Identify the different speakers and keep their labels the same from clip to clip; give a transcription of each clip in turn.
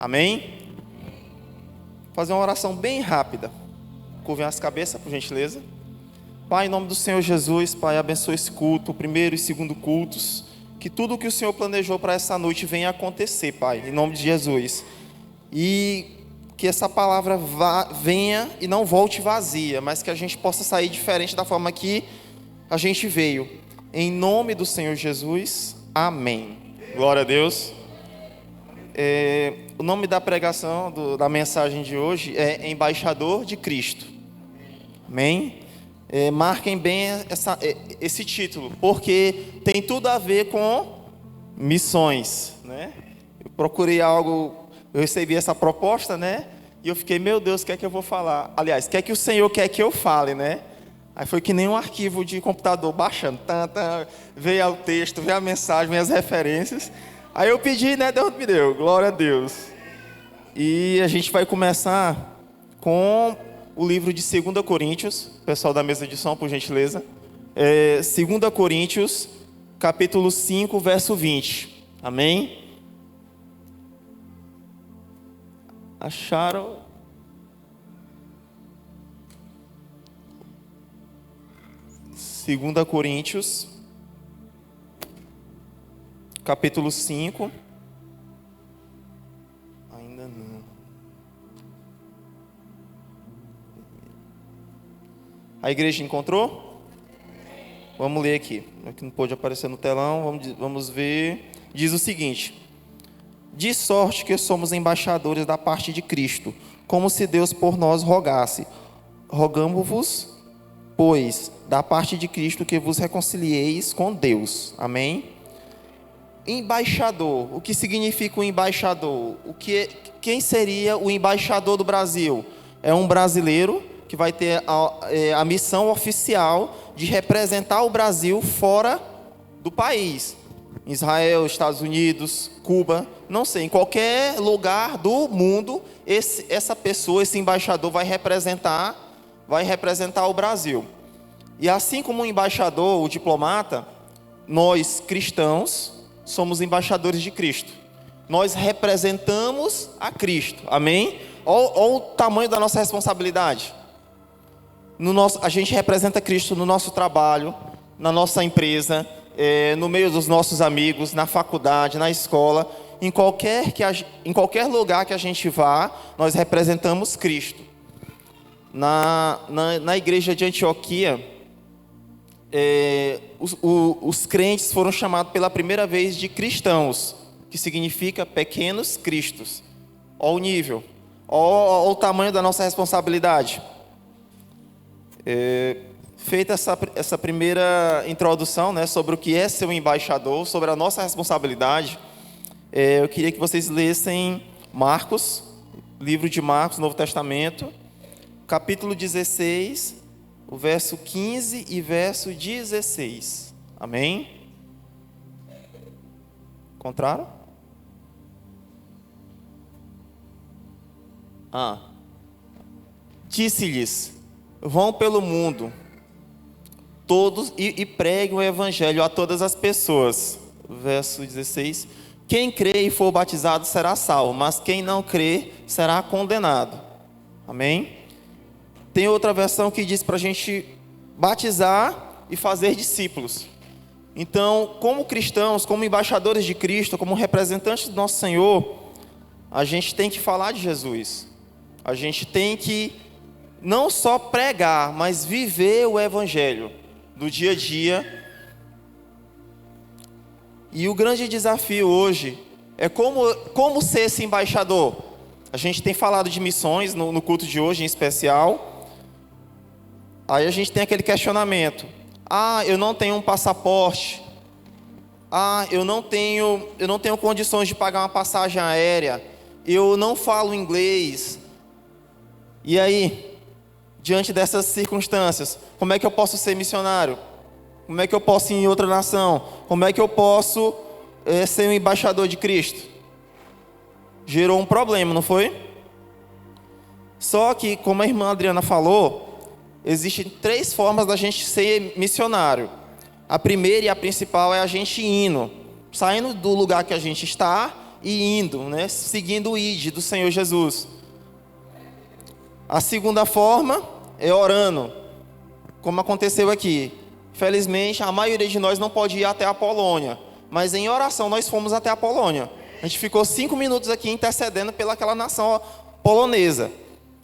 Speaker 1: Amém? Vou fazer uma oração bem rápida. Curvem as cabeças, por gentileza. Pai, em nome do Senhor Jesus, Pai, abençoe esse culto, o primeiro e segundo cultos. Que tudo o que o Senhor planejou para essa noite venha acontecer, Pai, em nome de Jesus. E que essa palavra venha e não volte vazia, mas que a gente possa sair diferente da forma que a gente veio. Em nome do Senhor Jesus, amém. Glória a Deus. O nome da pregação, da mensagem de hoje é Embaixador de Cristo. Amém? Marquem bem esse título, porque tem tudo a ver com missões, né? Eu procurei algo, eu recebi essa proposta, né? E eu fiquei, meu Deus, o que é que eu vou falar? Aliás, o que é que o Senhor quer que eu fale, né? Aí foi que nem um arquivo de computador baixando, veio o texto, veio a mensagem, veio as referências. Aí eu pedi, né? Deus me deu, glória a Deus. E a gente vai começar com o livro de 2 Coríntios, pessoal da mesa de som, por gentileza. 2 Coríntios, capítulo 5, verso 20. Amém? Acharam? Segunda Coríntios, capítulo 5. Ainda não. A igreja encontrou? Vamos ler aqui. Aqui não pôde aparecer no telão. Vamos ver. Diz o seguinte: de sorte que somos embaixadores da parte de Cristo, como se Deus por nós rogasse. Rogamo-vos, pois, da parte de Cristo, que vos reconcilieis com Deus. Amém? Embaixador. O que significa o embaixador? Quem seria o embaixador do Brasil? É um brasileiro que vai ter a missão oficial de representar o Brasil fora do país. Israel, Estados Unidos, Cuba, não sei, em qualquer lugar do mundo, essa pessoa, esse embaixador vai representar o Brasil. E assim como o embaixador, o diplomata, nós cristãos somos embaixadores de Cristo. Nós representamos a Cristo. Amém? Olha o tamanho da nossa responsabilidade. A gente representa Cristo no nosso trabalho, na nossa empresa, no meio dos nossos amigos, na faculdade, na escola, em qualquer lugar que a gente vá, nós representamos Cristo. Na igreja de Antioquia, os crentes foram chamados pela primeira vez de cristãos, que significa pequenos cristos. Olha o nível, olha o tamanho da nossa responsabilidade. Feita essa primeira introdução, né, sobre o que é ser um embaixador, sobre a nossa responsabilidade, eu queria que vocês lessem Marcos, livro de Marcos, Novo Testamento, capítulo 16, o verso 15 e verso 16. Amém? Encontraram? Disse-lhes: vão pelo mundo todos e preguem o evangelho a todas as pessoas. Verso 16: quem crê e for batizado será salvo, mas quem não crê será condenado. Amém? Tem outra versão que diz para a gente batizar e fazer discípulos. Então, como cristãos, como embaixadores de Cristo, como representantes do nosso Senhor, a gente tem que falar de Jesus. A gente tem que não só pregar, mas viver o evangelho do dia a dia. E o grande desafio hoje é como ser esse embaixador. A gente tem falado de missões no culto de hoje em especial. Aí a gente tem aquele questionamento: eu não tenho um passaporte. Eu não tenho condições de pagar uma passagem aérea. Eu não falo inglês. E aí, diante dessas circunstâncias, como é que eu posso ser missionário? Como é que eu posso ir em outra nação? Como é que eu posso ser um embaixador de Cristo? Gerou um problema, não foi? Só que, como a irmã Adriana falou, existem 3 formas da gente ser missionário. A primeira e a principal é a gente indo, saindo do lugar que a gente está e indo, né? Seguindo o ide do Senhor Jesus. A segunda forma é orando, como aconteceu aqui. Felizmente, a maioria de nós não pode ir até a Polônia, mas em oração nós fomos até a Polônia. A gente ficou 5 minutos aqui intercedendo pelaquela nação polonesa.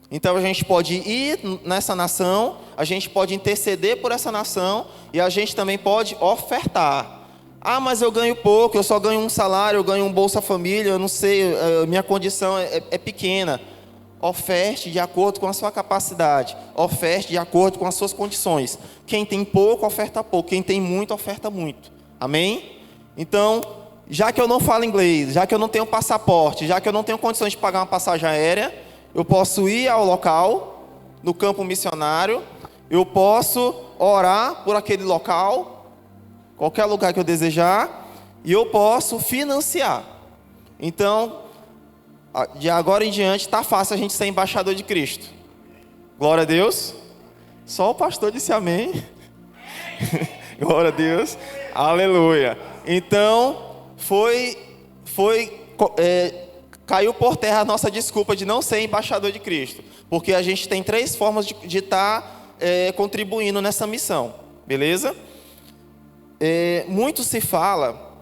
Speaker 1: Então a gente pode ir nessa nação, a gente pode interceder por essa nação e a gente também pode ofertar. Ah, mas eu ganho pouco, eu só ganho um salário, eu ganho um Bolsa Família, eu não sei, minha condição é pequena. Oferte de acordo com a sua capacidade, oferte de acordo com as suas condições. Quem tem pouco, oferta pouco, quem tem muito, oferta muito. Amém? Então, já que eu não falo inglês, já que eu não tenho passaporte, já que eu não tenho condições de pagar uma passagem aérea, eu posso ir ao local, no campo missionário, eu posso orar por aquele local, qualquer lugar que eu desejar, e eu posso financiar. Então, de agora em diante, está fácil a gente ser embaixador de Cristo. Glória a Deus. Só o pastor disse amém. Glória a Deus. Aleluia. Então, caiu por terra a nossa desculpa de não ser embaixador de Cristo. Porque a gente tem 3 formas de estar contribuindo nessa missão. Beleza? Muito se fala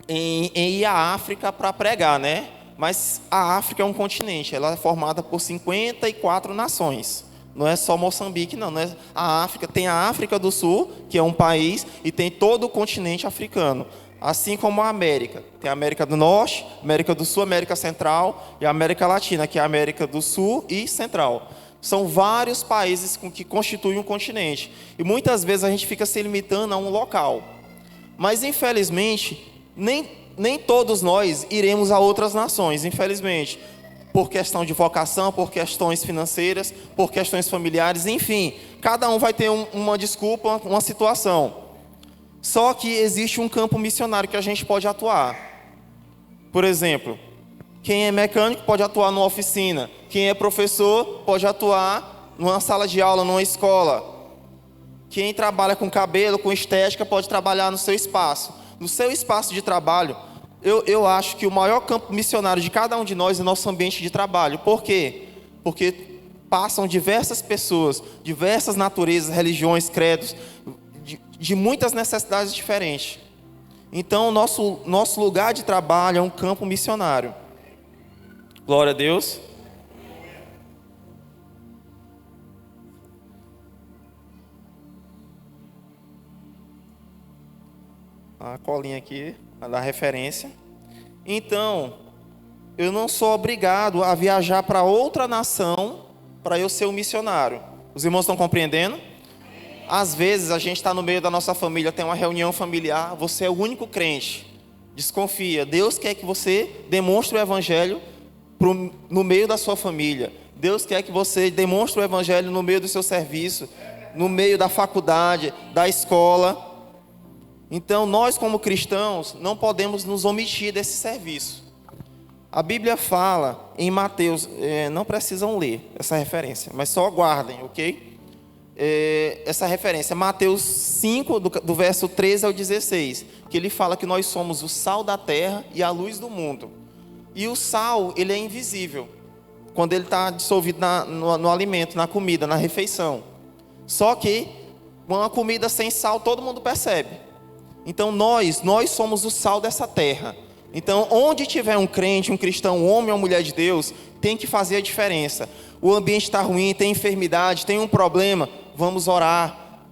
Speaker 1: em ir à África para pregar, né? Mas a África é um continente, ela é formada por 54 nações. Não é só Moçambique, não. A África, tem a África do Sul, que é um país, e tem todo o continente africano. Assim como a América. Tem a América do Norte, América do Sul, América Central e a América Latina, que é a América do Sul e Central. São vários países que constituem um continente. E muitas vezes a gente fica se limitando a um local. Mas, infelizmente, nem todos nós iremos a outras nações, infelizmente. Por questão de vocação, por questões financeiras, por questões familiares, enfim. Cada um vai ter uma desculpa, uma situação. Só que existe um campo missionário que a gente pode atuar. Por exemplo, quem é mecânico pode atuar numa oficina. Quem é professor pode atuar numa sala de aula, numa escola. Quem trabalha com cabelo, com estética, pode trabalhar no seu espaço. No seu espaço de trabalho, eu acho que o maior campo missionário de cada um de nós é o nosso ambiente de trabalho. Por quê? Porque passam diversas pessoas, diversas naturezas, religiões, credos, de muitas necessidades diferentes. Então, nosso lugar de trabalho é um campo missionário. Glória a Deus. A colinha aqui, a dar referência. Então, eu não sou obrigado a viajar para outra nação para eu ser um missionário. Os irmãos estão compreendendo? Às vezes a gente está no meio da nossa família, tem uma reunião familiar, você é o único crente. Desconfia. Deus quer que você demonstre o evangelho no meio da sua família. Deus quer que você demonstre o evangelho no meio do seu serviço, no meio da faculdade, da escola. Então, nós como cristãos não podemos nos omitir desse serviço. A Bíblia fala em Mateus, não precisam ler essa referência, mas só guardem, ok? Essa referência, Mateus 5, do verso 13 ao 16, que ele fala que nós somos o sal da terra e a luz do mundo. E o sal, ele é invisível, quando ele está dissolvido no alimento, na comida, na refeição. Só que uma comida sem sal todo mundo percebe. Então nós somos o sal dessa terra. Então onde tiver um crente, um cristão, um homem ou mulher de Deus, tem que fazer a diferença. O ambiente está ruim, tem enfermidade, tem um problema, vamos orar.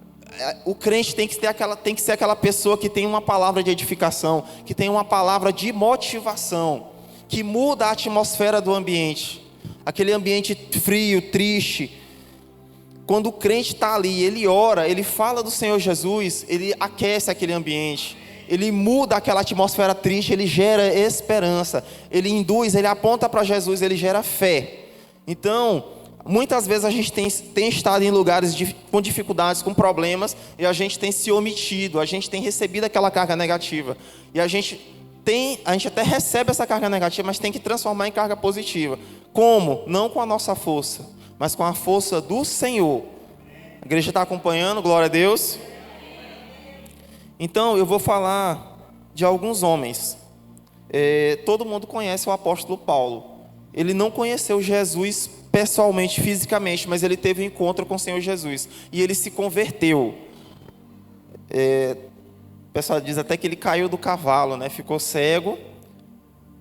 Speaker 1: O crente tem que ser aquela pessoa que tem uma palavra de edificação, que tem uma palavra de motivação, que muda a atmosfera do ambiente. Aquele ambiente frio, triste. Quando o crente está ali, ele ora, ele fala do Senhor Jesus, ele aquece aquele ambiente, ele muda aquela atmosfera triste, ele gera esperança, ele induz, ele aponta para Jesus, ele gera fé. Então, muitas vezes a gente tem estado em lugares com dificuldades, com problemas, e a gente tem se omitido, a gente tem recebido aquela carga negativa, e a gente até recebe essa carga negativa, mas tem que transformar em carga positiva. Como? Não com a nossa força, mas com a força do Senhor. A igreja está acompanhando, glória a Deus. Então eu vou falar de alguns homens. todo mundo conhece o apóstolo Paulo. Ele não conheceu Jesus pessoalmente, fisicamente, mas ele teve um encontro com o Senhor Jesus. E ele se converteu. O pessoal diz até que ele caiu do cavalo, né? Ficou cego.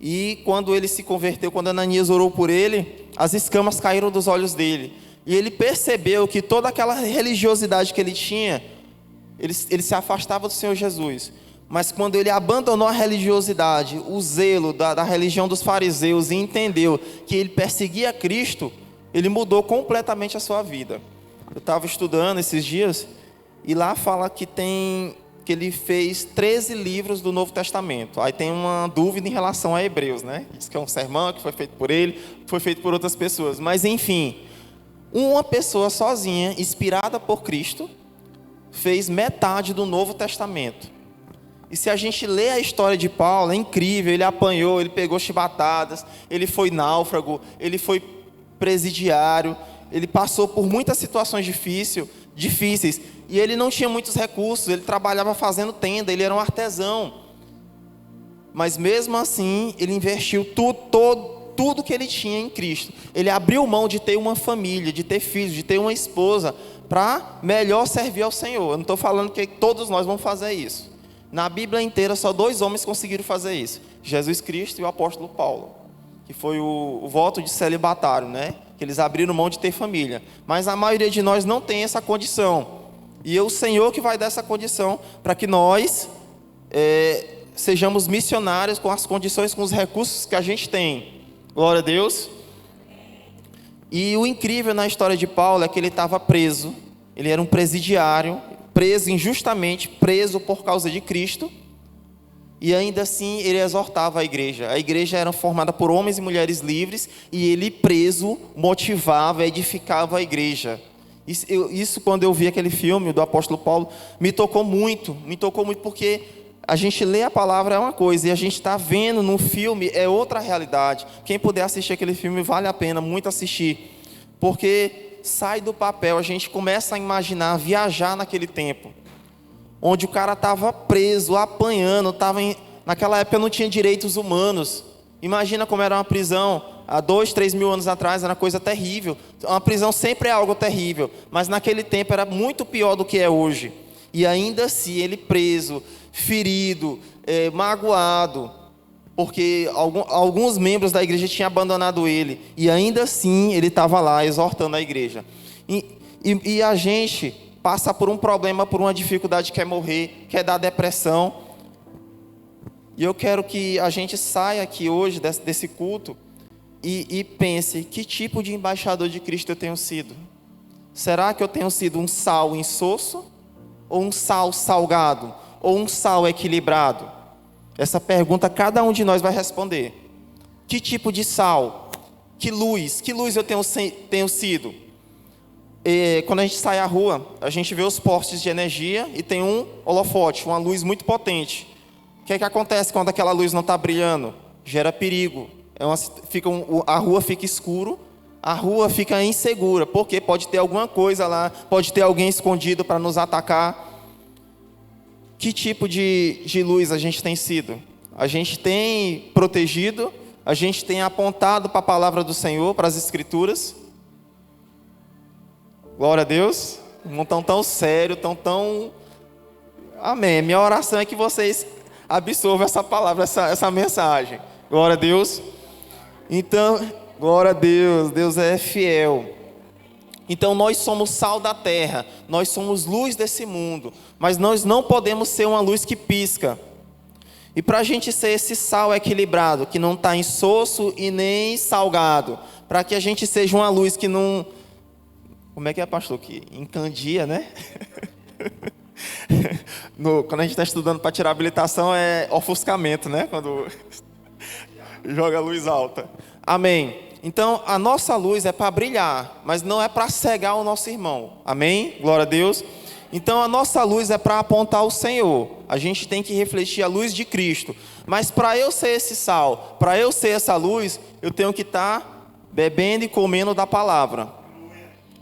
Speaker 1: E quando ele se converteu, quando Ananias orou por ele, as escamas caíram dos olhos dele. E ele percebeu que toda aquela religiosidade que ele tinha, ele se afastava do Senhor Jesus. Mas quando ele abandonou a religiosidade, o zelo da religião dos fariseus e entendeu que ele perseguia Cristo, ele mudou completamente a sua vida. Eu estava estudando esses dias e lá fala que ele fez 13 livros do Novo Testamento. Aí tem uma dúvida em relação a Hebreus, né? Diz que é um sermão que foi feito por ele, foi feito por outras pessoas. Mas enfim, uma pessoa sozinha, inspirada por Cristo, fez metade do Novo Testamento. E se a gente lê a história de Paulo, é incrível. Ele apanhou, ele pegou chibatadas, ele foi náufrago, ele foi presidiário, ele passou por muitas situações difíceis, e ele não tinha muitos recursos, ele trabalhava fazendo tenda, ele era um artesão. Mas mesmo assim, ele investiu tudo que ele tinha em Cristo. Ele abriu mão de ter uma família, de ter filhos, de ter uma esposa, para melhor servir ao Senhor. Eu não estou falando que todos nós vamos fazer isso. Na Bíblia inteira, só 2 homens conseguiram fazer isso: Jesus Cristo e o apóstolo Paulo, que foi o voto de celibatário, né? Que eles abriram mão de ter família. Mas a maioria de nós não tem essa condição. E é o Senhor que vai dar essa condição para que nós sejamos missionários com as condições, com os recursos que a gente tem. Glória a Deus. E o incrível na história de Paulo é que ele estava preso. Ele era um presidiário, preso injustamente, preso por causa de Cristo, e ainda assim ele exortava a igreja. A igreja era formada por homens e mulheres livres, e ele preso motivava, edificava a igreja. Isso quando eu vi aquele filme do apóstolo Paulo, me tocou muito, porque a gente lê a palavra é uma coisa, e a gente está vendo no filme é outra realidade. Quem puder assistir aquele filme, vale a pena muito assistir, porque sai do papel, a gente começa a imaginar, viajar naquele tempo, onde o cara estava preso, apanhando, naquela época não tinha direitos humanos. Imagina como era uma prisão, há 2, 3 mil anos atrás, era uma coisa terrível. Uma prisão sempre é algo terrível, mas naquele tempo era muito pior do que é hoje. E ainda assim, ele preso, ferido, magoado, porque alguns membros da igreja tinham abandonado ele, e ainda assim ele estava lá exortando a igreja. E a gente passa por um problema, por uma dificuldade, quer morrer, quer dar depressão. E eu quero que a gente saia aqui hoje desse culto e pense: que tipo de embaixador de Cristo eu tenho sido? Será que eu tenho sido um sal insosso, ou um sal salgado, ou um sal equilibrado? Essa pergunta cada um de nós vai responder. Que tipo de sal? Que luz eu tenho sido? Quando a gente sai à rua, a gente vê os postes de energia e tem um holofote, uma luz muito potente. O que acontece quando aquela luz não está brilhando? Gera perigo. A rua fica escuro, a rua fica insegura, porque pode ter alguma coisa lá, pode ter alguém escondido para nos atacar. Que tipo de luz a gente tem sido? A gente tem protegido? A gente tem apontado para a palavra do Senhor, para as Escrituras? Glória a Deus. Não estão tão sério, tão... Amém. Minha oração é que vocês absorvam essa palavra, essa mensagem. Glória a Deus. Então, glória a Deus. Deus é fiel. Então nós somos sal da terra, nós somos luz desse mundo, mas nós não podemos ser uma luz que pisca. E para a gente ser esse sal equilibrado, que não está insosso e nem salgado, para que a gente seja uma luz que não... Como é que é, pastor? Que encandia, né? Quando a gente está estudando para tirar habilitação, é ofuscamento, né? Quando joga a luz alta. Amém. Então, a nossa luz é para brilhar, mas não é para cegar o nosso irmão. Amém? Glória a Deus. Então, a nossa luz é para apontar o Senhor. A gente tem que refletir a luz de Cristo. Mas para eu ser esse sal, para eu ser essa luz, eu tenho que estar bebendo e comendo da palavra.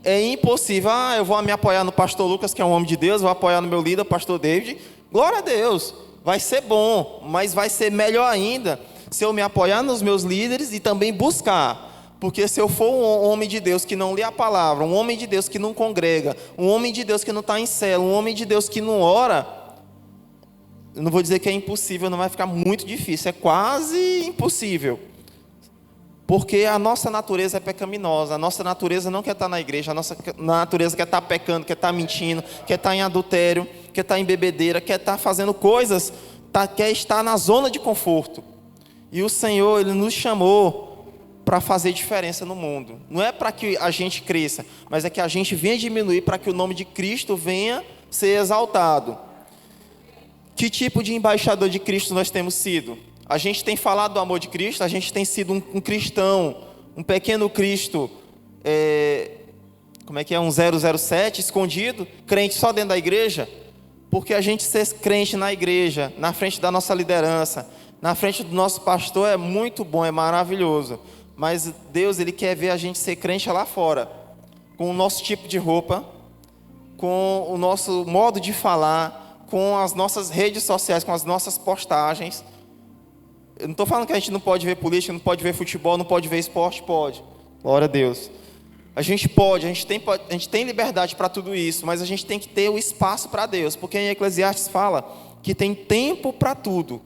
Speaker 1: É impossível. Eu vou me apoiar no pastor Lucas, que é um homem de Deus, vou apoiar no meu líder, pastor David. Glória a Deus. Vai ser bom, mas vai ser melhor ainda Se eu me apoiar nos meus líderes e também buscar. Porque se eu for um homem de Deus que não lê a palavra, um homem de Deus que não congrega, um homem de Deus que não está em célula, um homem de Deus que não ora, eu não vou dizer que é impossível, não vai ficar muito difícil, é quase impossível. Porque a nossa natureza é pecaminosa, a nossa natureza não quer estar na igreja, a nossa natureza quer estar pecando, quer estar mentindo, quer estar em adultério, quer estar em bebedeira, quer estar fazendo coisas, quer estar na zona de conforto. E o Senhor, Ele nos chamou para fazer diferença no mundo. Não é para que a gente cresça, mas é que a gente venha diminuir para que o nome de Cristo venha ser exaltado. Que tipo de embaixador de Cristo nós temos sido? A gente tem falado do amor de Cristo, a gente tem sido um cristão, um pequeno Cristo, um 007, escondido, crente só dentro da igreja, porque a gente ser crente na igreja, na frente da nossa liderança, na frente do nosso pastor é muito bom, é maravilhoso, mas Deus, Ele quer ver a gente ser crente lá fora, com o nosso tipo de roupa, com o nosso modo de falar, com as nossas redes sociais, com as nossas postagens. Eu não estou falando que a gente não pode ver política, não pode ver futebol, não pode ver esporte, pode. Glória a Deus. A gente pode, a gente tem liberdade para tudo isso, mas a gente tem que ter o espaço para Deus, porque em Eclesiastes fala que tem tempo para tudo.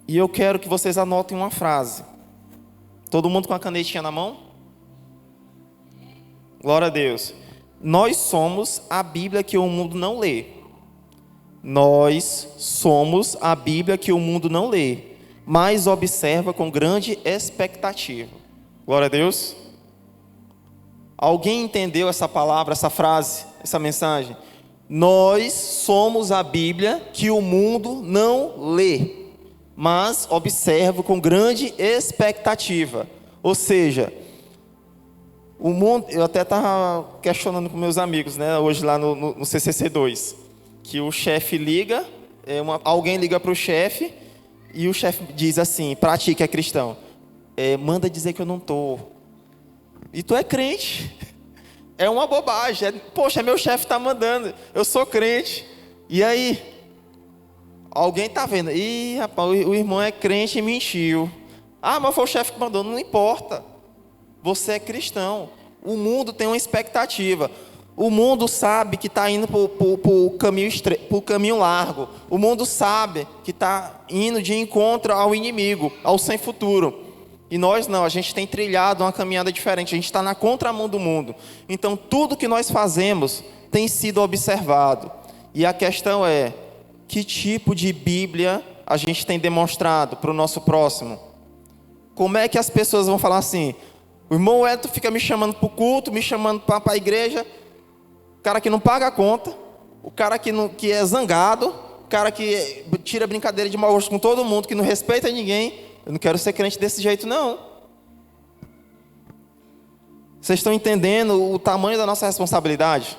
Speaker 1: E eu quero que vocês anotem uma frase. Todo mundo com a canetinha na mão? Glória a Deus. Nós somos a Bíblia que o mundo não lê. Nós somos a Bíblia que o mundo não lê, mas observa com grande expectativa. Glória a Deus. Alguém entendeu essa palavra, essa frase, essa mensagem? Nós somos a Bíblia que o mundo não lê, mas observa com grande expectativa. Ou seja, o mundo, eu até estava questionando com meus amigos, né, hoje lá no CCC2, que o chefe liga, alguém liga para o chefe, e o chefe diz assim, para ti que é cristão, manda dizer que eu não estou. E tu é crente. É uma bobagem. Poxa, meu chefe está mandando, eu sou crente. E aí? Alguém está vendo, ih, rapaz, o irmão é crente e mentiu. Ah, mas foi o chefe que mandou, não importa. Você é cristão. O mundo tem uma expectativa. O mundo sabe que está indo para o caminho largo. O mundo sabe que está indo de encontro ao inimigo, ao sem futuro. E nós não, a gente tem trilhado uma caminhada diferente. A gente está na contramão do mundo. Então, tudo que nós fazemos tem sido observado. E a questão é, que tipo de Bíblia a gente tem demonstrado para o nosso próximo? Como é que as pessoas vão falar assim, o irmão Elton fica me chamando para o culto, me chamando para a igreja, o cara que não paga a conta, o cara que é zangado, o cara que tira brincadeira de mau gosto com todo mundo, que não respeita ninguém. Eu não quero ser crente desse jeito, não. Vocês estão entendendo o tamanho da nossa responsabilidade?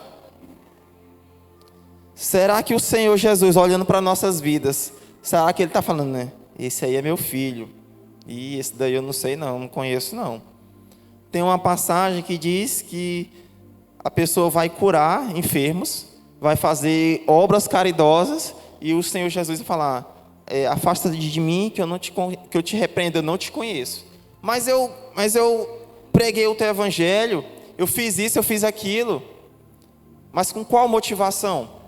Speaker 1: Será que o Senhor Jesus, olhando para nossas vidas, será que Ele está falando, né? Esse aí é meu filho. E esse daí eu não sei não conheço não. Tem uma passagem que diz que a pessoa vai curar enfermos, vai fazer obras caridosas, e o Senhor Jesus vai falar, afasta-te de mim, que eu te repreendo, eu não te conheço. Mas eu preguei o teu evangelho, eu fiz isso, eu fiz aquilo. Mas com qual motivação?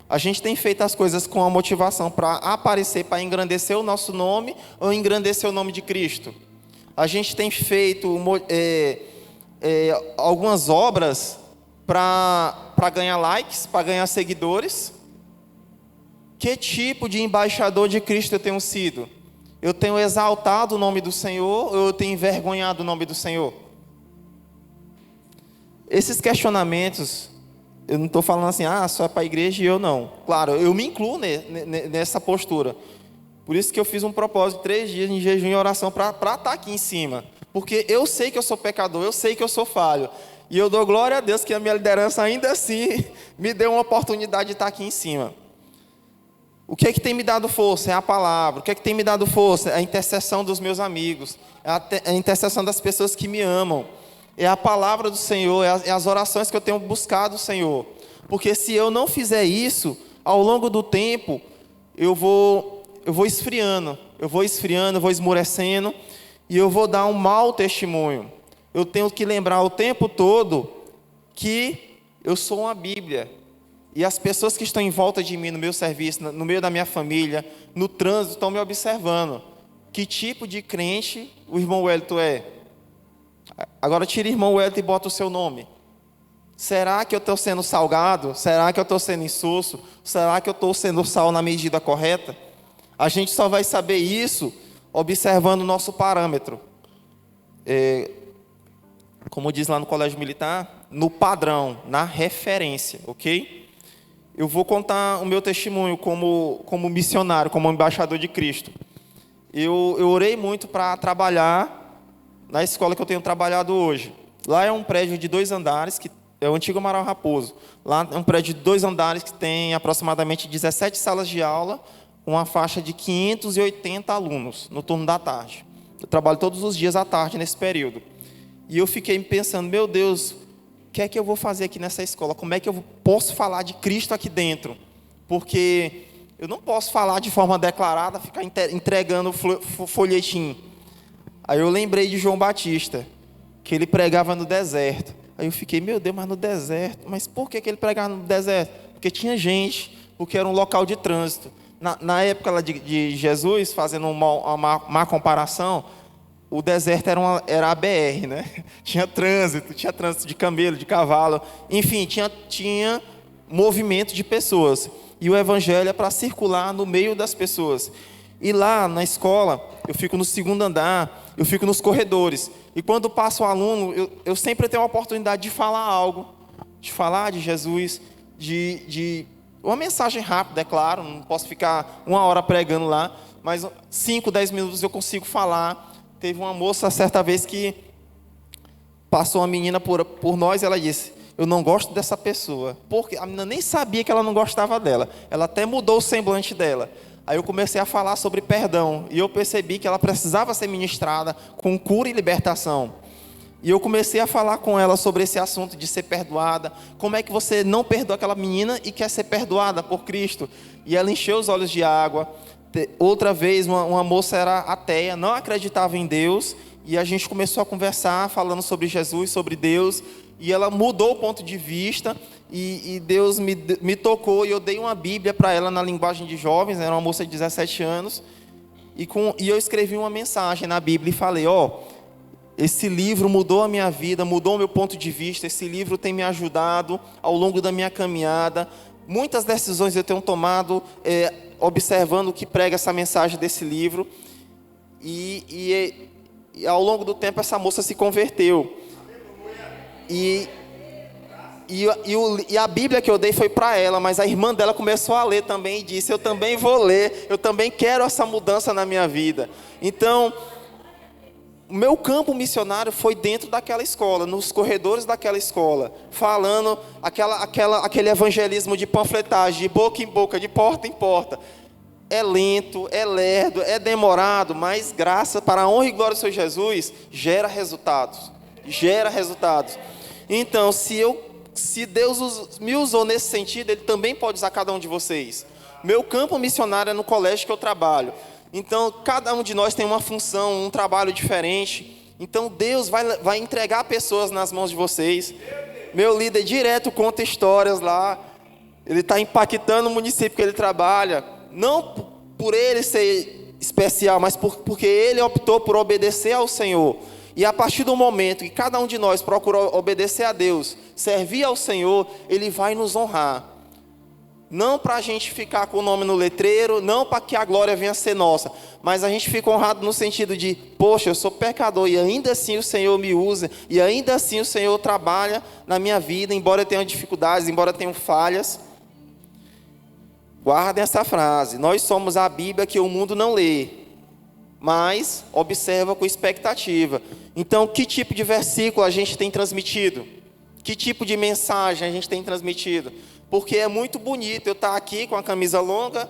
Speaker 1: A gente tem feito as coisas com a motivação para aparecer, para engrandecer o nosso nome, ou engrandecer o nome de Cristo? A gente tem feito algumas obras para ganhar likes, para ganhar seguidores. Que tipo de embaixador de Cristo eu tenho sido? Eu tenho exaltado o nome do Senhor, ou eu tenho envergonhado o nome do Senhor? Esses questionamentos, eu não estou falando assim, só é para a igreja e eu não. Claro, eu me incluo nessa postura. Por isso que eu fiz um propósito de 3 dias em jejum e oração para estar aqui em cima. Porque eu sei que eu sou pecador, eu sei que eu sou falho. E eu dou glória a Deus que a minha liderança ainda assim me deu uma oportunidade de estar aqui em cima. O que é que tem me dado força? É a palavra. O que é que tem me dado força? É a intercessão dos meus amigos. É a intercessão das pessoas que me amam. É a palavra do Senhor, é as orações que eu tenho buscado do Senhor. Porque se eu não fizer isso, ao longo do tempo, eu vou esfriando. eu vou esfriando, eu vou esmorecendo, e eu vou dar um mau testemunho. Eu tenho que lembrar o tempo todo que eu sou uma Bíblia. E as pessoas que estão em volta de mim, no meu serviço, no meio da minha família, no trânsito, estão me observando. Que tipo de crente o irmão Wellington é? Agora tira o irmão Wellington e bota o seu nome. Será que eu estou sendo salgado? Será que eu estou sendo insosso? Será que eu estou sendo sal na medida correta? A gente só vai saber isso observando o nosso parâmetro. Como diz lá no colégio militar, no padrão, na referência, ok? Eu vou contar o meu testemunho como missionário, como embaixador de Cristo. Eu orei muito para trabalhar na escola que eu tenho trabalhado hoje. Lá é um prédio de 2 andares, que é o antigo Amaral Raposo. Lá é um prédio de 2 andares que tem aproximadamente 17 salas de aula, com uma faixa de 580 alunos no turno da tarde. Eu trabalho todos os dias à tarde nesse período. E eu fiquei pensando, meu Deus, o que é que eu vou fazer aqui nessa escola? Como é que eu posso falar de Cristo aqui dentro? Porque eu não posso falar de forma declarada, ficar entregando folhetim. Aí eu lembrei de João Batista, que ele pregava no deserto. Aí eu fiquei, meu Deus, mas no deserto? Mas por que ele pregava no deserto? Porque tinha gente, porque era um local de trânsito. Na época de Jesus, fazendo uma má comparação, o deserto era a BR, né? Tinha trânsito de camelo, de cavalo, enfim, tinha movimento de pessoas. E o evangelho é para circular no meio das pessoas. E lá na escola, eu fico no 2º andar, eu fico nos corredores. E quando passa o aluno, eu sempre tenho a oportunidade de falar algo, de falar de Jesus, de uma mensagem rápida, é claro, não posso ficar 1 hora pregando lá, mas 5, 10 minutos eu consigo falar. Teve uma moça, certa vez, que passou uma menina por nós, e ela disse, eu não gosto dessa pessoa, porque a menina nem sabia que ela não gostava dela, ela até mudou o semblante dela. Aí eu comecei a falar sobre perdão, e eu percebi que ela precisava ser ministrada com cura e libertação. E eu comecei a falar com ela sobre esse assunto de ser perdoada, como é que você não perdoa aquela menina e quer ser perdoada por Cristo. E ela encheu os olhos de água. Outra vez, uma moça era ateia, não acreditava em Deus, e a gente começou a conversar, falando sobre Jesus, sobre Deus, e ela mudou o ponto de vista, e Deus me tocou, e eu dei uma Bíblia para ela na linguagem de jovens, era uma moça de 17 anos, e eu escrevi uma mensagem na Bíblia e falei, esse livro mudou a minha vida, mudou o meu ponto de vista, esse livro tem me ajudado ao longo da minha caminhada, muitas decisões eu tenho tomado observando o que prega essa mensagem desse livro, e ao longo do tempo essa moça se converteu. E a Bíblia que eu dei foi para ela, mas a irmã dela começou a ler também e disse, eu também vou ler, eu também quero essa mudança na minha vida. Então, o meu campo missionário foi dentro daquela escola, nos corredores daquela escola, falando aquele evangelismo de panfletagem, de boca em boca, de porta em porta. É lento, é lerdo, é demorado, mas graça para a honra e glória do Senhor Jesus, gera resultados. Então, se Deus me usou nesse sentido, Ele também pode usar cada um de vocês. Meu campo missionário é no colégio que eu trabalho. Então, cada um de nós tem uma função, um trabalho diferente. Então, Deus vai entregar pessoas nas mãos de vocês. Meu líder direto conta histórias lá. Ele está impactando o município que ele trabalha. Não por ele ser especial, mas porque ele optou por obedecer ao Senhor. E a partir do momento que cada um de nós procura obedecer a Deus, servir ao Senhor, Ele vai nos honrar. Não para a gente ficar com o nome no letreiro, não para que a glória venha a ser nossa, mas a gente fica honrado no sentido de, poxa, eu sou pecador e ainda assim o Senhor me usa, e ainda assim o Senhor trabalha na minha vida, embora eu tenha dificuldades, embora eu tenha falhas. Guardem essa frase, nós somos a Bíblia que o mundo não lê, mas observa com expectativa. Então, que tipo de versículo a gente tem transmitido? Que tipo de mensagem a gente tem transmitido? Porque é muito bonito eu estar aqui com a camisa longa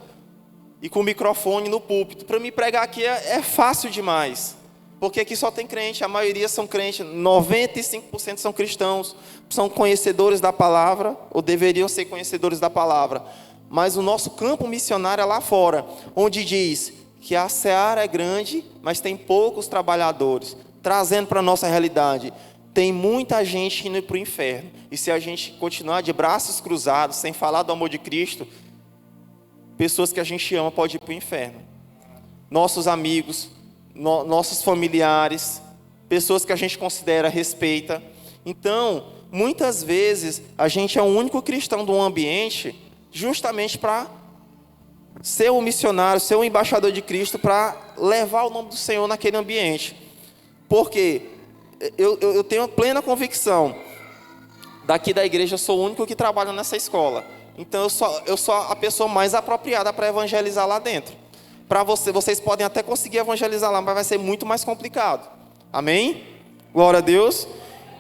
Speaker 1: e com o microfone no púlpito. Para me pregar aqui é fácil demais. Porque aqui só tem crente, a maioria são crentes, 95% são cristãos, são conhecedores da palavra, ou deveriam ser conhecedores da palavra. Mas o nosso campo missionário é lá fora, onde diz que a seara é grande, mas tem poucos trabalhadores. Trazendo para a nossa realidade, tem muita gente indo para o inferno. E se a gente continuar de braços cruzados, sem falar do amor de Cristo, pessoas que a gente ama podem ir para o inferno. Nossos amigos, nossos familiares, pessoas que a gente considera, respeita. Então, muitas vezes, a gente é o único cristão de um ambiente justamente para ser um missionário, ser um embaixador de Cristo, para levar o nome do Senhor naquele ambiente. Porque eu tenho plena convicção, daqui da igreja eu sou o único que trabalha nessa escola. Então eu sou a pessoa mais apropriada para evangelizar lá dentro. Para vocês podem até conseguir evangelizar lá, mas vai ser muito mais complicado. Amém? Glória a Deus.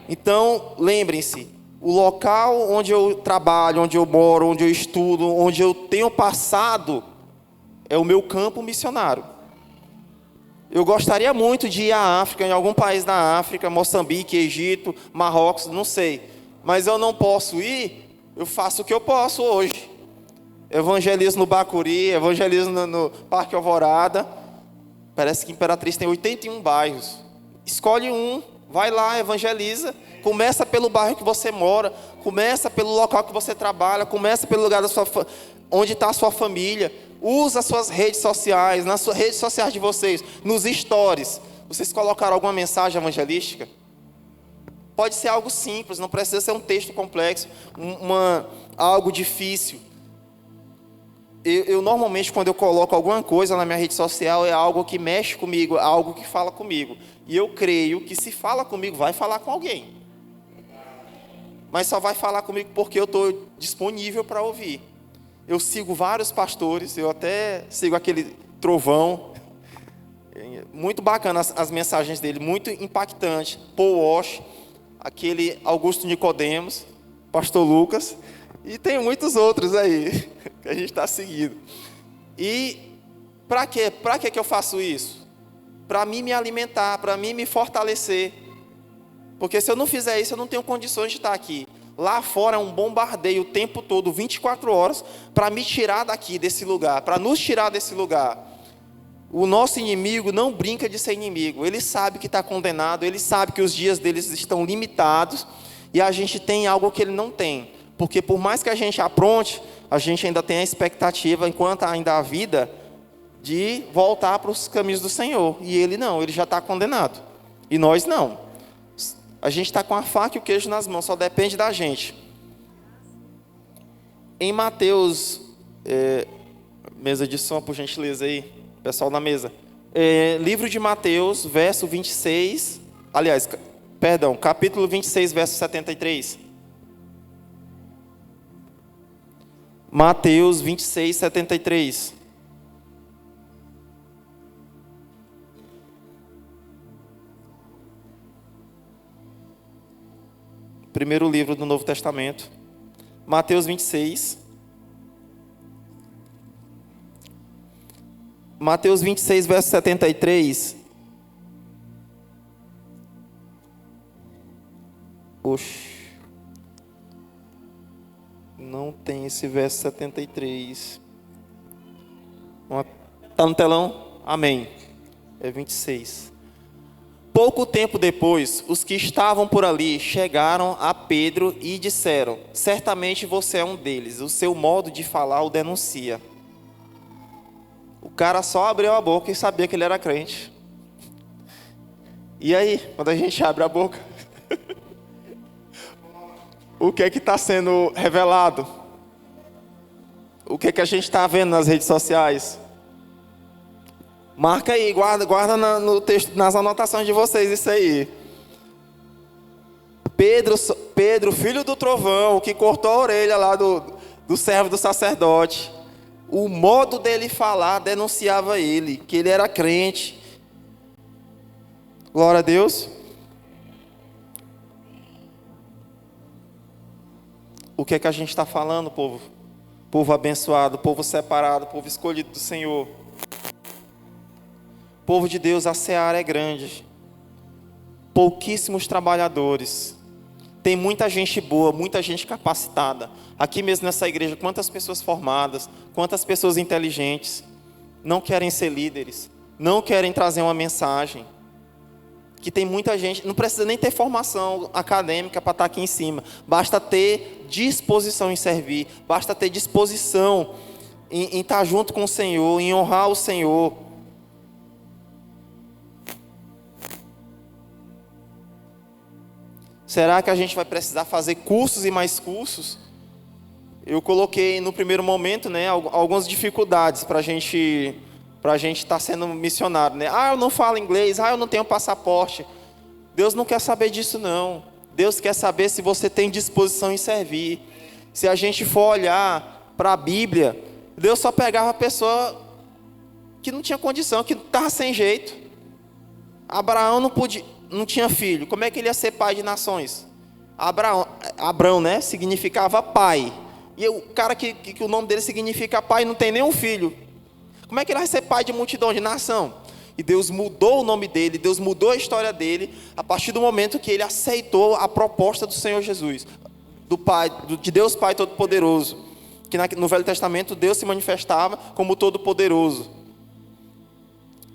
Speaker 1: Então, lembrem-se, o local onde eu trabalho, onde eu moro, onde eu estudo, onde eu tenho passado, é o meu campo missionário. Eu gostaria muito de ir à África, em algum país da África, Moçambique, Egito, Marrocos, não sei. Mas eu não posso ir, eu faço o que eu posso hoje. Evangelizo no Bacuri, evangelizo no Parque Alvorada. Parece que Imperatriz tem 81 bairros. Escolhe um, vai lá, evangeliza. Começa pelo bairro que você mora, começa pelo local que você trabalha, começa pelo lugar onde está a sua família. Usa as suas redes sociais, nas suas redes sociais de vocês, nos stories. Vocês colocaram alguma mensagem evangelística? Pode ser algo simples, não precisa ser um texto complexo, algo difícil. Eu normalmente, quando eu coloco alguma coisa na minha rede social, é algo que mexe comigo, é algo que fala comigo. E eu creio que se fala comigo, vai falar com alguém. Mas só vai falar comigo porque eu estou disponível para ouvir. Eu sigo vários pastores, eu até sigo aquele Trovão. Muito bacana as mensagens dele, muito impactante. Paul Walsh, aquele Augusto Nicodemos, pastor Lucas. E tem muitos outros aí que a gente está seguindo. E para quê? Para que eu faço isso? Para mim me alimentar, para mim me fortalecer. Porque se eu não fizer isso, eu não tenho condições de estar aqui. Lá fora é um bombardeio o tempo todo, 24 horas, para me tirar daqui, desse lugar, para nos tirar desse lugar. O nosso inimigo não brinca de ser inimigo. Ele sabe que está condenado, ele sabe que os dias deles estão limitados, e a gente tem algo que ele não tem. Porque por mais que a gente apronte, a gente ainda tem a expectativa, enquanto ainda há vida, de voltar para os caminhos do Senhor. E ele não, ele já está condenado. E nós não. A gente está com a faca e o queijo nas mãos, só depende da gente. Em Mateus, mesa de som, por gentileza aí, pessoal da mesa. Livro de Mateus, verso 26, capítulo 26, verso 73. Mateus 26, 73. Primeiro livro do Novo Testamento. Mateus 26. Mateus 26, verso 73. Oxe. Não tem esse verso 73. Está no telão? Amém. É 26. Pouco tempo depois, os que estavam por ali chegaram a Pedro e disseram: certamente você é um deles, o seu modo de falar o denuncia. O cara só abriu a boca e sabia que ele era crente. E aí, quando a gente abre a boca, o que é que está sendo revelado? O que é que a gente está vendo nas redes sociais? Marca aí, guarda no texto, nas anotações de vocês isso aí. Pedro, filho do Trovão, que cortou a orelha lá do servo do sacerdote. O modo dele falar denunciava ele, que ele era crente. Glória a Deus. O que é que a gente está falando, povo? Povo abençoado, povo separado, povo escolhido do Senhor. Povo de Deus, a seara é grande. Pouquíssimos trabalhadores. Tem muita gente boa, muita gente capacitada. Aqui mesmo nessa igreja, quantas pessoas formadas, quantas pessoas inteligentes. não querem ser líderes, não querem trazer uma mensagem. Que tem muita gente, não precisa nem ter formação acadêmica para estar aqui em cima, basta ter disposição em servir, basta ter disposição em estar junto com o Senhor, em honrar o Senhor. Será que a gente vai precisar fazer cursos e mais cursos? Eu coloquei no primeiro momento, né, algumas dificuldades para a gente estar sendo missionário, né? Eu não falo inglês, eu não tenho passaporte. Deus não quer saber disso, não. Deus quer saber se você tem disposição em servir. Se a gente for olhar para a Bíblia, Deus só pegava a pessoa que não tinha condição, que estava sem jeito. Abraão não tinha filho. Como é que ele ia ser pai de nações? Abrão, né? Significava pai. E o cara que o nome dele significa pai não tem nenhum filho. Como é que ele vai ser pai de multidão, de nação? E Deus mudou o nome dele, Deus mudou a história dele, a partir do momento que ele aceitou a proposta do Senhor Jesus, de Deus Pai Todo-Poderoso. Que no Velho Testamento Deus se manifestava como Todo-Poderoso.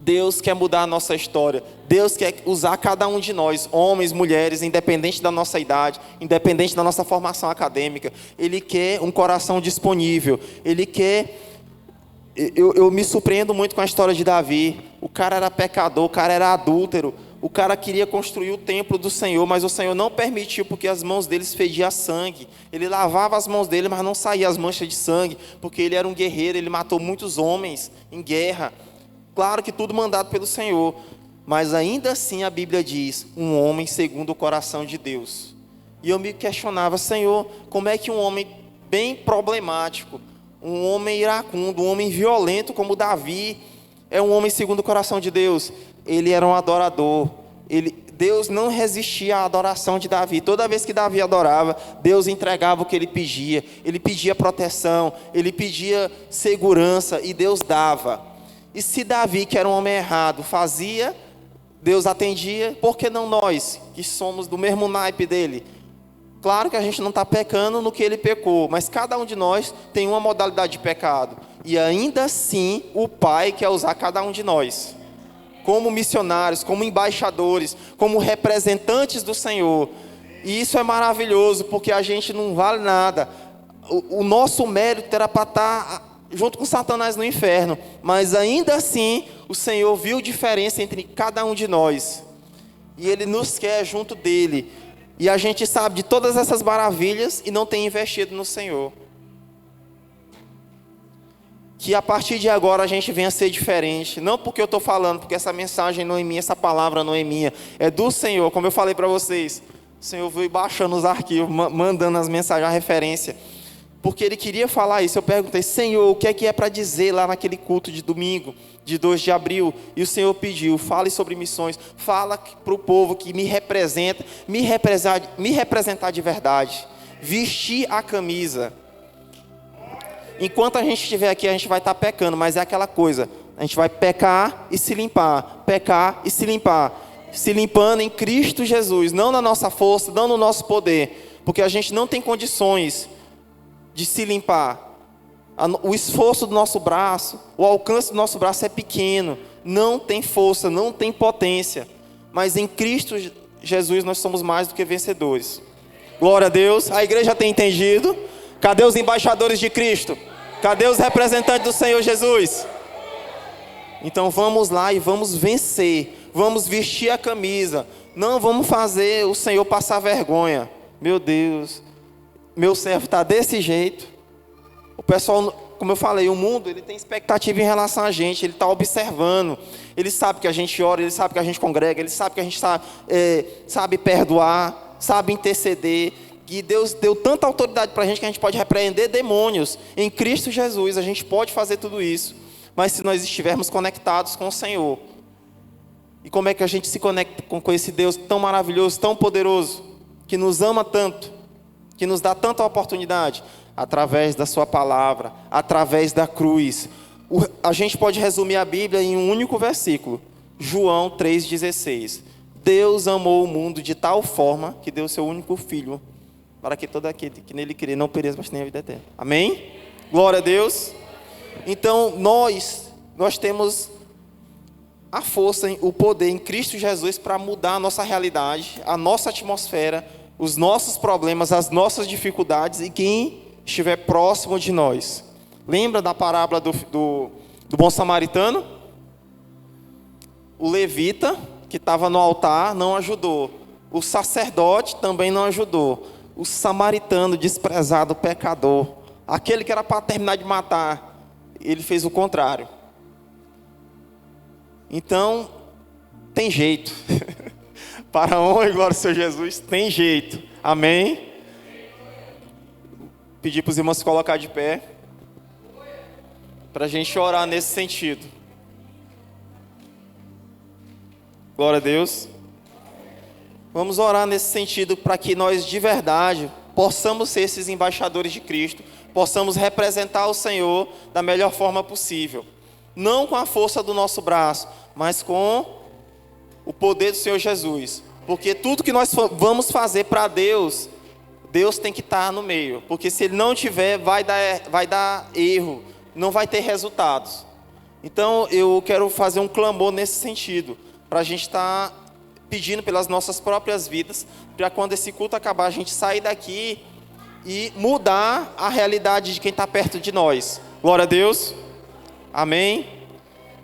Speaker 1: Deus quer mudar a nossa história. Deus quer usar cada um de nós, homens, mulheres, independente da nossa idade, independente da nossa formação acadêmica. Ele quer um coração disponível. Ele quer... Eu me surpreendo muito com a história de Davi. O cara era pecador, o cara era adúltero. O cara queria construir o templo do Senhor, mas o Senhor não permitiu, porque as mãos deles fediam sangue. Ele lavava as mãos dele, mas não saía as manchas de sangue, porque ele era um guerreiro, ele matou muitos homens em guerra. Claro que tudo mandado pelo Senhor, mas ainda assim a Bíblia diz, um homem segundo o coração de Deus. E eu me questionava, Senhor, como é que um homem bem problemático, um homem iracundo, um homem violento como Davi, é um homem segundo o coração de Deus? Ele era um adorador. Deus não resistia à adoração de Davi. Toda vez que Davi adorava, Deus entregava o que ele pedia. Ele pedia proteção, ele pedia segurança e Deus dava. E se Davi, que era um homem errado, fazia, Deus atendia, por que não nós, que somos do mesmo naipe dele? Claro que a gente não está pecando no que ele pecou, mas cada um de nós tem uma modalidade de pecado. E ainda assim, o Pai quer usar cada um de nós, como missionários, como embaixadores, como representantes do Senhor. E isso é maravilhoso, porque a gente não vale nada. O nosso mérito era para estar junto com Satanás no inferno, mas ainda assim, o Senhor viu diferença entre cada um de nós. E Ele nos quer junto dEle. E a gente sabe de todas essas maravilhas e não tem investido no Senhor. Que a partir de agora a gente venha a ser diferente. Não porque eu estou falando, porque essa mensagem não é minha, essa palavra não é minha. É do Senhor, como eu falei para vocês. O Senhor veio baixando os arquivos, mandando as mensagens, a referência. Porque Ele queria falar isso. Eu perguntei, Senhor, o que é para dizer lá naquele culto de domingo, de 2 de abril? E o Senhor pediu, fale sobre missões. Fala para o povo que me representa, me representar de verdade. Vestir a camisa. Enquanto a gente estiver aqui, a gente vai estar pecando, mas é aquela coisa. A gente vai pecar e se limpar. Pecar e se limpar. Se limpando em Cristo Jesus. Não na nossa força, não no nosso poder. Porque a gente não tem condições de se limpar. O esforço do nosso braço, o alcance do nosso braço é pequeno, não tem força, não tem potência, mas em Cristo Jesus nós somos mais do que vencedores. Glória a Deus. A igreja tem entendido? Cadê os embaixadores de Cristo? Cadê os representantes do Senhor Jesus? Então vamos lá e vamos vencer, vamos vestir a camisa, não vamos fazer o Senhor passar vergonha. Meu Deus, meu servo está desse jeito. O pessoal, como eu falei, o mundo ele tem expectativa em relação a gente. Ele está observando. Ele sabe que a gente ora, ele sabe que a gente congrega, ele sabe que a gente sabe perdoar, sabe interceder. E Deus deu tanta autoridade para a gente que a gente pode repreender demônios. Em Cristo Jesus a gente pode fazer tudo isso. Mas se nós estivermos conectados com o Senhor. E como é que a gente se conecta com esse Deus tão maravilhoso, tão poderoso, que nos ama tanto, que nos dá tanta oportunidade? Através da sua palavra, através da cruz. A gente pode resumir a Bíblia em um único versículo. João 3,16. Deus amou o mundo de tal forma que deu seu único filho, para que todo aquele que nele crê não pereça, mas tenha a vida eterna. Amém? Glória a Deus. Então nós nós temos a força, o poder em Cristo Jesus para mudar a nossa realidade, a nossa atmosfera, os nossos problemas, as nossas dificuldades e quem estiver próximo de nós. Lembra da parábola do bom samaritano? O levita, que estava no altar, não ajudou. O sacerdote também não ajudou. O samaritano, desprezado, pecador, aquele que era para terminar de matar, ele fez o contrário. Então, tem jeito. Para a honra e glória do Senhor Jesus, tem jeito. Amém? Pedir para os irmãos se colocar de pé, para a gente orar nesse sentido. Glória a Deus. Vamos orar nesse sentido para que nós de verdade possamos ser esses embaixadores de Cristo, possamos representar o Senhor da melhor forma possível. Não com a força do nosso braço, mas com o poder do Senhor Jesus. Porque tudo que nós vamos fazer para Deus, Deus tem que estar no meio. Porque se Ele não tiver, vai dar erro, não vai ter resultados. Então eu quero fazer um clamor nesse sentido, para a gente estar pedindo pelas nossas próprias vidas, para quando esse culto acabar, a gente sair daqui e mudar a realidade de quem está perto de nós. Glória a Deus. Amém.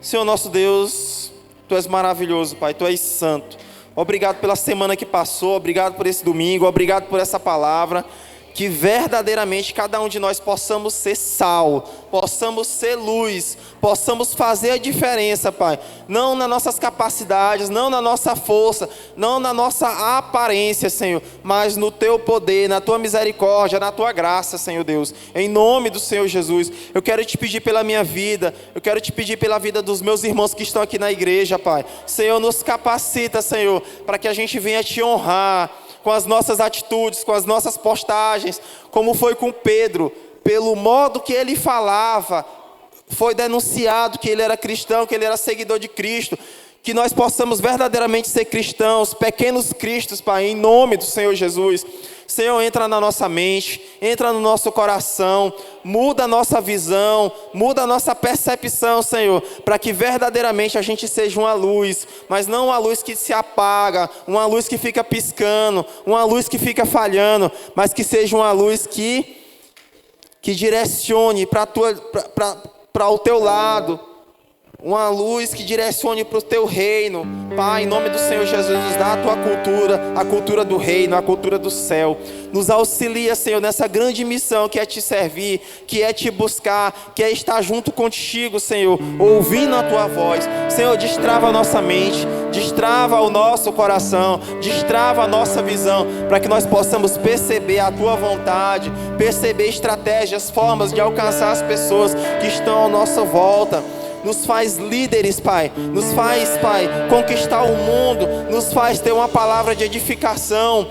Speaker 1: Senhor nosso Deus, Tu és maravilhoso, Pai, Tu és santo. Obrigado pela semana que passou, obrigado por esse domingo, obrigado por essa palavra. Que verdadeiramente cada um de nós possamos ser sal, possamos ser luz, possamos fazer a diferença, Pai. Não nas nossas capacidades, não na nossa força, não na nossa aparência, Senhor, mas no Teu poder, na Tua misericórdia, na Tua graça, Senhor Deus. Em nome do Senhor Jesus, eu quero Te pedir pela minha vida, eu quero Te pedir pela vida dos meus irmãos que estão aqui na igreja, Pai. Senhor, nos capacita, Senhor, para que a gente venha Te honrar com as nossas atitudes, com as nossas postagens, como foi com Pedro, pelo modo que ele falava, foi denunciado que ele era cristão, que ele era seguidor de Cristo, que nós possamos verdadeiramente ser cristãos, pequenos cristos, Pai, em nome do Senhor Jesus. Senhor, entra na nossa mente, entra no nosso coração, muda a nossa visão, muda a nossa percepção, Senhor, para que verdadeiramente a gente seja uma luz, mas não uma luz que se apaga, uma luz que fica piscando, uma luz que fica falhando, mas que seja uma luz que direcione para o Teu lado, uma luz que direcione para o Teu reino. Pai, em nome do Senhor Jesus, nos dá a Tua cultura, a cultura do reino, a cultura do céu. Nos auxilia, Senhor, nessa grande missão que é Te servir, que é Te buscar, que é estar junto contigo, Senhor, ouvindo a Tua voz. Senhor, destrava a nossa mente, destrava o nosso coração, destrava a nossa visão, para que nós possamos perceber a Tua vontade, perceber estratégias, formas de alcançar as pessoas que estão à nossa volta. Nos faz líderes, Pai. Nos faz, Pai, conquistar o mundo. Nos faz ter uma palavra de edificação.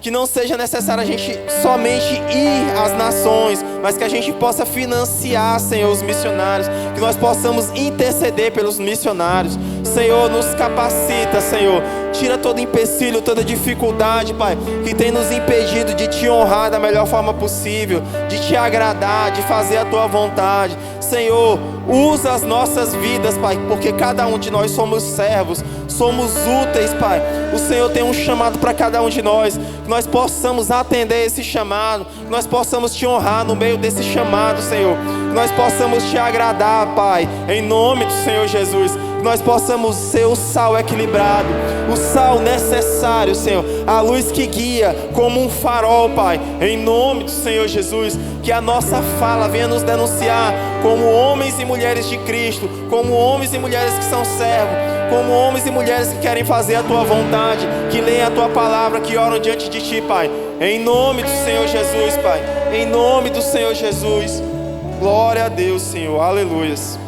Speaker 1: Que não seja necessário a gente somente ir às nações, mas que a gente possa financiar, Senhor, os missionários. Que nós possamos interceder pelos missionários. Senhor, nos capacita, Senhor. Tira todo empecilho, toda dificuldade, Pai, que tem nos impedido de Te honrar da melhor forma possível, de Te agradar, de fazer a Tua vontade. Senhor, usa as nossas vidas, Pai, porque cada um de nós somos servos, somos úteis, Pai. O Senhor tem um chamado para cada um de nós, que nós possamos atender esse chamado, que nós possamos Te honrar no meio desse chamado, Senhor, que nós possamos Te agradar, Pai, em nome do Senhor Jesus, que nós possamos ser o sal equilibrado, o sal necessário, Senhor, a luz que guia como um farol, Pai, em nome do Senhor Jesus. Que a nossa fala venha nos denunciar como homens e mulheres de Cristo, como homens e mulheres que são servos, como homens e mulheres que querem fazer a Tua vontade, que leem a Tua palavra, que oram diante de Ti, Pai, em nome do Senhor Jesus, Pai, em nome do Senhor Jesus. Glória a Deus, Senhor, aleluias.